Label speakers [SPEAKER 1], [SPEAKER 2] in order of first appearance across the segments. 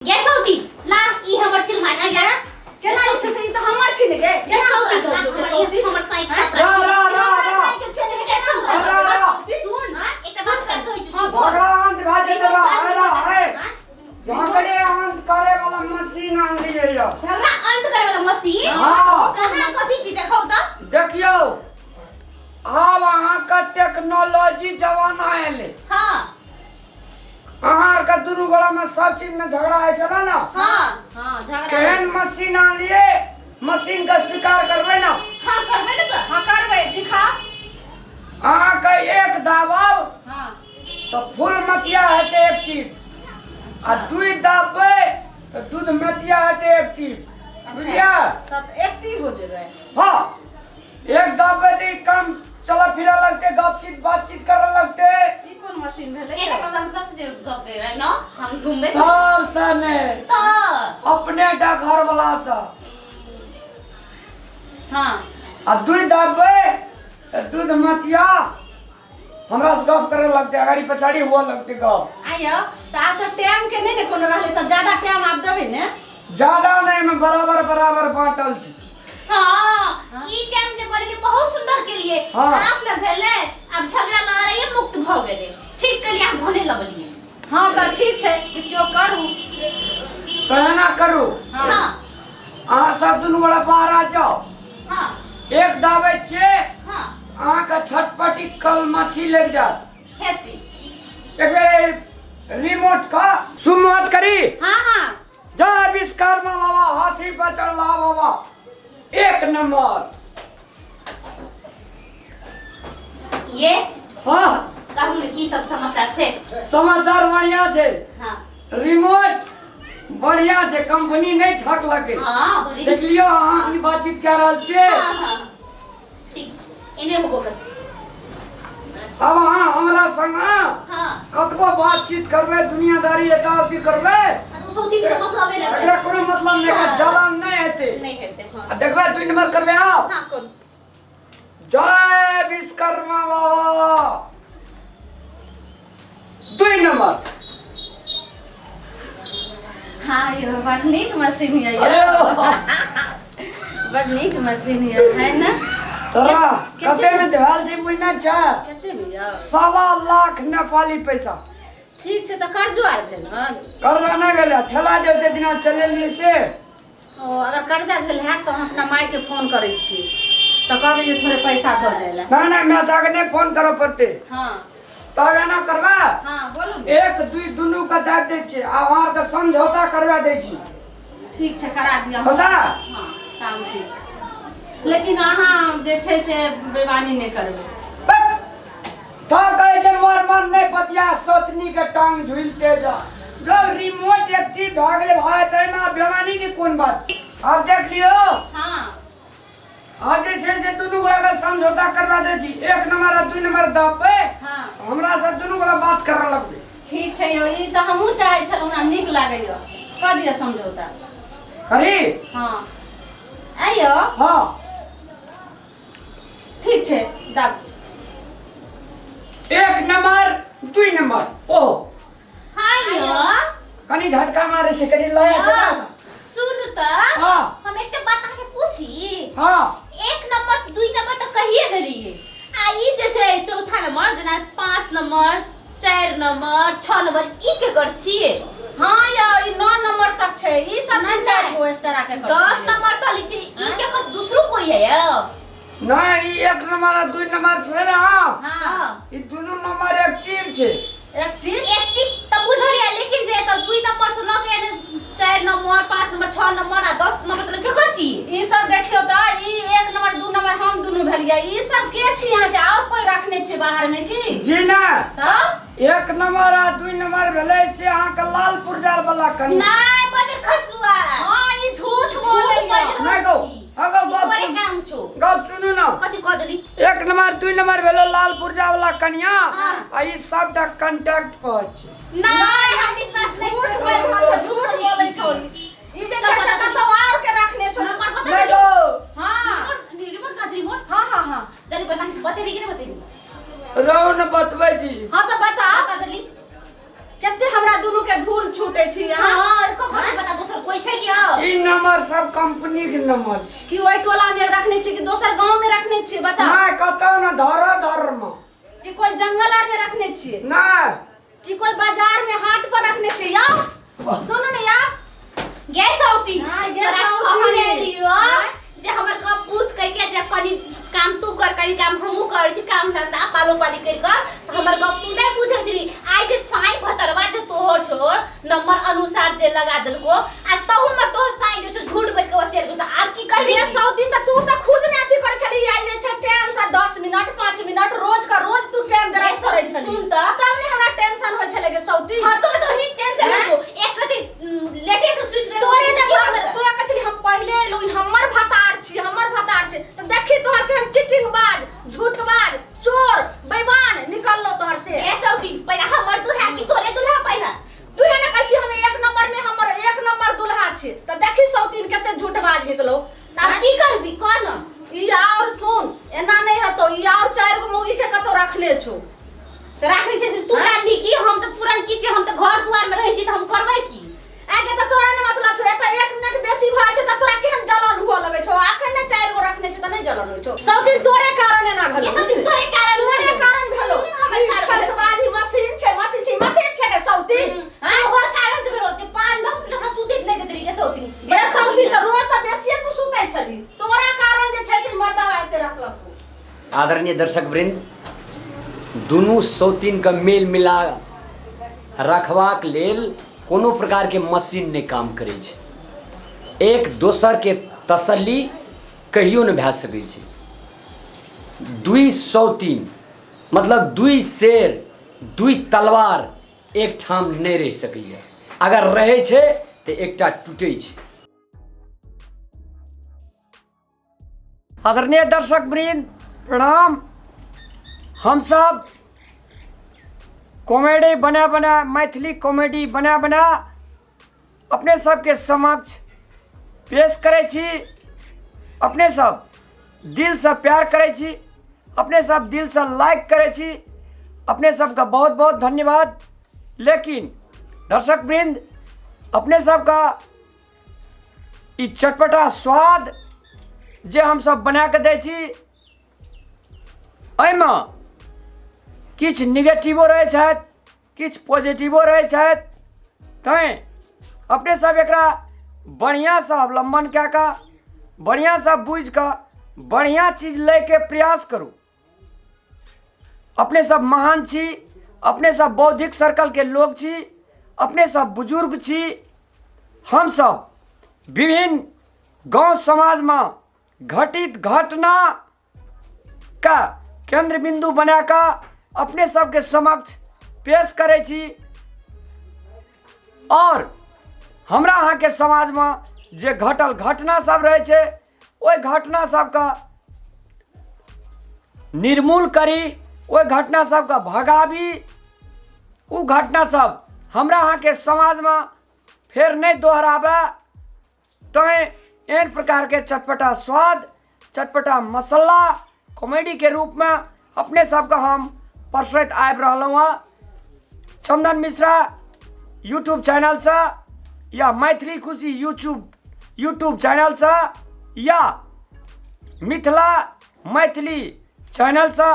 [SPEAKER 1] Gas होती ला ई हमर सिलमा छी गे
[SPEAKER 2] केना छै से ई त हमर छी ने गे
[SPEAKER 1] गैस होती गैस होती हमर साइड
[SPEAKER 2] रा
[SPEAKER 1] साइकिल छै ने गैस होती सुन एकटा बात कर कहै छी
[SPEAKER 3] झगड़ा अंत भाजे देबा है झगड़े अंत करे वाला मशीन आन लिए यो
[SPEAKER 1] झगड़ा अंत करे वाला मशीन
[SPEAKER 3] हां
[SPEAKER 1] कहां कथि छी देखौ त
[SPEAKER 3] देखियो अब अहाँ का टेक्नोलॉजी जमाना आले
[SPEAKER 1] हां
[SPEAKER 3] अहाँ का दुनु गोला में सब चीज में झगड़ा है चला ना
[SPEAKER 1] हां झगड़ा
[SPEAKER 3] केहन मशीन आन लिए मशीन का स्वीकार करबे ना
[SPEAKER 1] हां करबे ना
[SPEAKER 2] हां करबै दिखा
[SPEAKER 3] अहाँ का एक दाबाव
[SPEAKER 2] हां
[SPEAKER 3] तो फूल मतिया है ते एक चीज आ दुई दाबे तो दूध मतिया है ते एक चीज बुझलिया
[SPEAKER 2] तब एक्टिव हो जेबै
[SPEAKER 3] हाँ एक दाबे ते काम चला फिरा लगते गपचीत बातचीत करे लगते
[SPEAKER 2] ई कोन मशीन भेलै
[SPEAKER 1] एटा प्रोग्राम सबसे गप दे रहा न हम घूमबे
[SPEAKER 3] सब सने
[SPEAKER 1] त
[SPEAKER 3] अपने टा घर वाला सा
[SPEAKER 1] हां
[SPEAKER 3] आ दुई दाबे तो दूध मतिया हमरा से गप करे लगते अगाड़ी पछाड़ी हुआ लगते गप
[SPEAKER 2] आयो त आब त टाइम के नै ने कोनो रहले त ज्यादा टाइम आब देबै ने
[SPEAKER 3] ज्यादा नहीं में बराबर बराबर बांटल छी
[SPEAKER 1] हां ई टाइम जे करली बहुत सुंदर के लिए
[SPEAKER 3] हाँ।
[SPEAKER 1] आप न भेले अब झगड़ा लड़ाई मुक्त भ गेले ठीक के लिए आप भने लगलिए
[SPEAKER 2] हां त ठीक छै इसको करू
[SPEAKER 3] कहना करू
[SPEAKER 1] हां
[SPEAKER 3] अहाँ सब दुनु बड़ा बाहर आ जाओ
[SPEAKER 1] हां
[SPEAKER 3] एक दाबे छे
[SPEAKER 1] हां
[SPEAKER 3] अहाँ का छटपटी कल मछली लग जा
[SPEAKER 1] खेती
[SPEAKER 3] एक बेर रिमोट का सुमत करी
[SPEAKER 2] हां हां
[SPEAKER 3] जय विश्वकर्मा बाबा हाथी पर चढ़ला बाबा एक नंबर
[SPEAKER 1] ये
[SPEAKER 3] हाँ
[SPEAKER 1] कहू की सब समाचार छे
[SPEAKER 3] समाचार बढ़िया छे
[SPEAKER 1] हां
[SPEAKER 3] रिमोट बढ़िया छे कंपनी नहीं ठक लगे
[SPEAKER 1] हां बड़ी
[SPEAKER 3] देख लियो अहाँ की बातचीत कर रहल छे
[SPEAKER 1] हां हां ठीक छै इने होबो कर
[SPEAKER 3] अब अहाँ हमरा संग
[SPEAKER 1] हां
[SPEAKER 3] कतबो बातचीत करबे दुनियादारी एकाबी करबे
[SPEAKER 1] तो सौती के मतलब है
[SPEAKER 3] एकरा कोनो मतलब नहीं का जलन नहीं हेते
[SPEAKER 1] नहीं हेते हां
[SPEAKER 3] आ देखबे 2 नंबर करबे आप
[SPEAKER 1] हां कोन
[SPEAKER 3] जय विश्वकर्मा बाबा 2 नंबर
[SPEAKER 2] हां यो बड़ नीक मशीन है
[SPEAKER 3] अरे
[SPEAKER 2] यो बड़ नीक मशीन है ना
[SPEAKER 3] तोरा कते में देवाल छै बुझना चाह
[SPEAKER 2] कते में यो
[SPEAKER 3] 1.25 लाख नेपाली पैसा
[SPEAKER 2] ठीक छै त कर्जो आर भेल हन
[SPEAKER 3] करला नहीं भेले ठेला जते दिना चलेलिए से
[SPEAKER 2] ओ अगर कर्जा भेल है तो हम अपना माई के फोन करै छी त कहबै थोड़े पैसा द जाइला
[SPEAKER 3] ना मैं ताके नहीं फोन करो पड़ते
[SPEAKER 2] हां
[SPEAKER 3] तब ना करबा
[SPEAKER 2] हां बोलू ने
[SPEAKER 3] एक दुई दुनु का दे दे छी आहार का समझौता करवा दे छी
[SPEAKER 2] ठीक छै करा दिया
[SPEAKER 3] पता
[SPEAKER 2] हां शांति लेकिन अहाँ जे छै से बेईमानी नहीं करबै
[SPEAKER 3] था कहे छै मोर नहीं पतिया सतनी के टांग झुलते जा जब रिमोट एक चीज भागले भाई तेरे में बेमानी की कौन बात आप देख लियो
[SPEAKER 2] हां
[SPEAKER 3] आगे छै से दुनु गोड़ा का समझौता करवा दे छी 1 नंबर और 2 नंबर दापे
[SPEAKER 2] हां
[SPEAKER 3] हमरा से दुनु गोड़ा बात करऽ लगबे
[SPEAKER 2] ठीक छै यो ई त हमहू चाहै छलौ हमरा नीक लागैयो क दिया समझौता
[SPEAKER 3] करी
[SPEAKER 2] हां आइयो
[SPEAKER 3] हां
[SPEAKER 2] ठीक छै दाब
[SPEAKER 3] 1 नंबर 2 नंबर ओ
[SPEAKER 1] हां यो
[SPEAKER 3] कनी झटका मारे से कनी लया चला
[SPEAKER 1] सुन त
[SPEAKER 3] हां
[SPEAKER 1] हम एकटा बात से पूछी
[SPEAKER 3] हां
[SPEAKER 1] 1 नंबर 2 नंबर तो कहिए देलिए आ ई जे छै चौथा नंबर जेना 5 नंबर 4 नंबर 6 नंबर ई के कर छिए
[SPEAKER 2] हां यो ई 9 नंबर तक छै ई सब
[SPEAKER 1] नहीं,
[SPEAKER 2] चार
[SPEAKER 1] नहीं।
[SPEAKER 2] गो इस तरह के
[SPEAKER 1] 10 नंबर तो लीची ई के कर दूसरो कोई है यो
[SPEAKER 3] नहीं 1 नंबर और 2 नंबर छै ना
[SPEAKER 2] हां
[SPEAKER 3] ई दुनु नंबर एक चीज छै
[SPEAKER 2] एक्टिव
[SPEAKER 1] एक्टिव त बुझलिए लेकिन जे त 2 नंबर तो लगे 4 नंबर 5 नंबर 6 नंबर आ 10 नंबर तो के कर छी
[SPEAKER 2] ई सब देखियो त ई 1 नंबर 2 नंबर हम दुनु भेलिए ई सब के छी यहां के और कोई रखने छी बाहर में की
[SPEAKER 3] जी ना
[SPEAKER 2] तब
[SPEAKER 3] 1 नंबर और 2 नंबर भेले से अहाँ के लाल पुरजार वाला कनी
[SPEAKER 1] नहीं बजर खसुआ
[SPEAKER 2] हां ई झूठ बोलैया
[SPEAKER 3] नहीं गो अगो
[SPEAKER 1] तोरे
[SPEAKER 3] गप
[SPEAKER 1] काम छो
[SPEAKER 3] गप सुनू ना
[SPEAKER 1] कथि कजली
[SPEAKER 3] 1 नंबर 2 नंबर भेलो लाल पुरजा वाला कनिया
[SPEAKER 1] हाँ।
[SPEAKER 3] आ ई सबटा कांटेक्ट पर छै
[SPEAKER 1] नहीं हम विश्वास नहीं
[SPEAKER 2] झूठ बोलै छ झूठ बोलै छौ ई जे छै से कतौ और के रखने छौ
[SPEAKER 1] नंबर पता
[SPEAKER 3] नहीं
[SPEAKER 1] नहीं
[SPEAKER 3] गो
[SPEAKER 2] हां
[SPEAKER 1] रिमोट का रिमोट
[SPEAKER 2] हां हां हां
[SPEAKER 1] जल्दी बता बतेबी कि नहीं बतेबी
[SPEAKER 3] रहो न बतबै जी
[SPEAKER 2] हां तो बता
[SPEAKER 1] बता जल्दी
[SPEAKER 2] केते हमरा दुनु के धूल छूटे छी हां
[SPEAKER 1] हां
[SPEAKER 3] ई नंबर सब कंपनी के नंबर छी
[SPEAKER 2] कि ओइ टोला में रखने छी कि दोसर गांव में रखने छी बता
[SPEAKER 3] ना कतौ ना धर में
[SPEAKER 2] कि कोई जंगल आर में रखने छी
[SPEAKER 3] ना
[SPEAKER 2] कि कोई बाजार में हाट पर रखने छी याओ सुनो ने याओ
[SPEAKER 1] गैस औती
[SPEAKER 2] हां गैस औती
[SPEAKER 1] लियो जे हमर का पूछ कह के जे कनी काम तू कर कनी काम हमहू कर छी काम धंधा पालो पाली कर कर हमर गप तू नहीं पूछे छी आई जे साई भतरवा जे तोहर छोड़ नंबर अनुसार जे लगा देलको आ तहु में तोहर साई जे झूठ बच के चल गयो त आप की करबी
[SPEAKER 2] ये 100 दिन तक तू त खुद ने अथी करे छली आई जे छ टाइम से 10 मिनट 5 मिनट रोज का रोज तू टाइम दरा करे छली
[SPEAKER 1] सुन त
[SPEAKER 2] तब ने हमरा टेंशन होय छले के सौती
[SPEAKER 1] हां तोरे तो ही टेंशन हो एक प्रति लेटे से सुत रहे
[SPEAKER 2] तोरे ने तोरा कछली हम पहले लो हमर भतार छी त देखी तोहर के हम चिटिंग बाज झूठबाज चोर बेईमान निकल लो तोहर से
[SPEAKER 1] ए सौती पहला हमर दुल्हा की तोरे दुल्हा पहला
[SPEAKER 2] तू है ना कछी हम एक नंबर में हमर एक नंबर दुल्हा छी त देखी सौतीन केते झूठबाज निकलो
[SPEAKER 1] अब की करबी कोन
[SPEAKER 2] ई और सुन एना नहीं हतो ई और 4 गो मुगी के कतो रखले छो
[SPEAKER 1] राखनी छै तू जानबी की हम त पुरान की छै हम त घर दुआर में रही छी त हम करबै की
[SPEAKER 2] आगे त तोरा ने मतलब छो एत 1 मिनट बेसी होय छै त तोरा केहन जलन हुआ लगे छो आखन ने 4 गो रखने छै त नहीं जलन होय छो सब दिन तोरे कारण ना भेलो
[SPEAKER 1] ये सब दिन तोरे कारण
[SPEAKER 2] भेलो फरसवादी मशीन छै के सौती
[SPEAKER 1] हां और कारण से रोते 5-10 मिनट हमरा सुते नहीं देत रही जे सौती
[SPEAKER 2] बे सौती त रोज त बेसी तू सुतै छली तोरा कारण जे छै से मर्दा आते रखलक
[SPEAKER 3] आदरणीय दर्शक वृंद दुनू सौतीन का मेल मिला रखबाक लेल कोनो प्रकार के मशीन नहीं काम करे छै एक दोसर के तसल्ली कहियो न भए सकै छै दुई सौतीन मतलब दुई शेर दुई तलवार एक ठाम नहीं रह सकैए अगर रहे छै तो एकटा टूटे छै आदरणीय दर्शक वृंद प्रणाम हम सब कॉमेडी बना मैथिली कॉमेडी बना अपने सबके समक्ष पेश करे छी अपने सब दिल से प्यार करे छी अपने सब दिल से लाइक करे छी अपने सबका बहुत बहुत धन्यवाद लेकिन दर्शक वृंद अपने सबका ई चटपटा स्वाद जे हम सब बना के दै छी एहिमे किछ निगेटिवो रहे छथि किछ पॉजिटिवो रहे छथि तैं अपने सब एकरा बढ़िया से अवलंबन कए कऽ बढ़िया से बुझ कऽ बढ़िया चीज ले के प्रयास करू अपने सब महान छी अपने सब बौद्धिक सर्कल के लोग छी अपने सब बुजुर्ग छी हम सब विभिन्न गांव समाज में घटित घटना का केंद्र बिंदु बना कऽ अपने सबके समक्ष पेश करे छी और हमरा अहाँ के समाज में जे घटल घटना सब रहे छे ओइ घटना सब का निर्मूल करी ओइ घटना सब का भगावी उ घटना सब हमरा अहाँ के समाज में फिर नहीं दोहरावे तैं एहन प्रकार के चटपटा स्वाद चटपटा मसाला कॉमेडी के रूप में अपने सबका हम परसैत आबि रहलहुँ हँ चंदन मिश्रा यूट्यूब चैनल से या मैथिली खुशी यूट्यूब चैनल से या मिथिला मैथिली चैनल से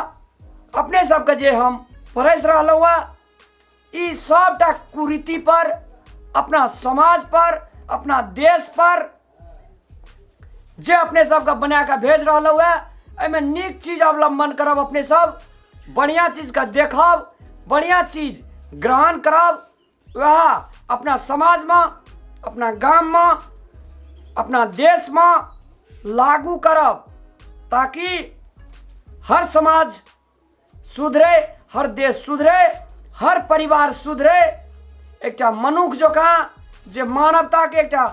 [SPEAKER 3] अपने सबके जे हम परस रहलहुँ हँ ई सबटा कुरीति पर अपना समाज पर अपना देश पर जे अपने सबके बना के भेज रहलहुँ हँ एहिमे नीक चीज अवलंबन करब अपने सब बढ़िया चीज का देखब बढ़िया चीज ग्रहण करब वह अपना समाज में अपना गांव में अपना देश में लागू करब ताकि हर समाज सुधरे हर देश सुधरे हर परिवार सुधरे एकटा मनुख जकाँ जे मानवता के एकटा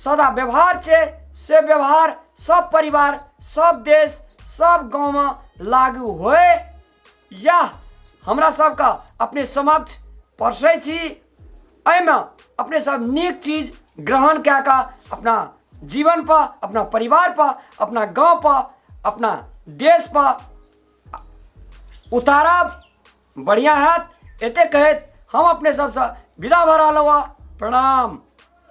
[SPEAKER 3] सदा व्यवहार छे से व्यवहार सब परिवार सब देश सब गांव में लागू होए या हमरा सबका अपने समक्ष परसै छी एहिमे अपने सब नीक चीज ग्रहण कए कऽ अपना जीवन पर अपना परिवार पर अपना गांव पर अपना देश पर उतारब बढ़िया हैत एते कहैत हम अपने सबसँ विदा भऽ रहलहुँ हँ प्रणाम।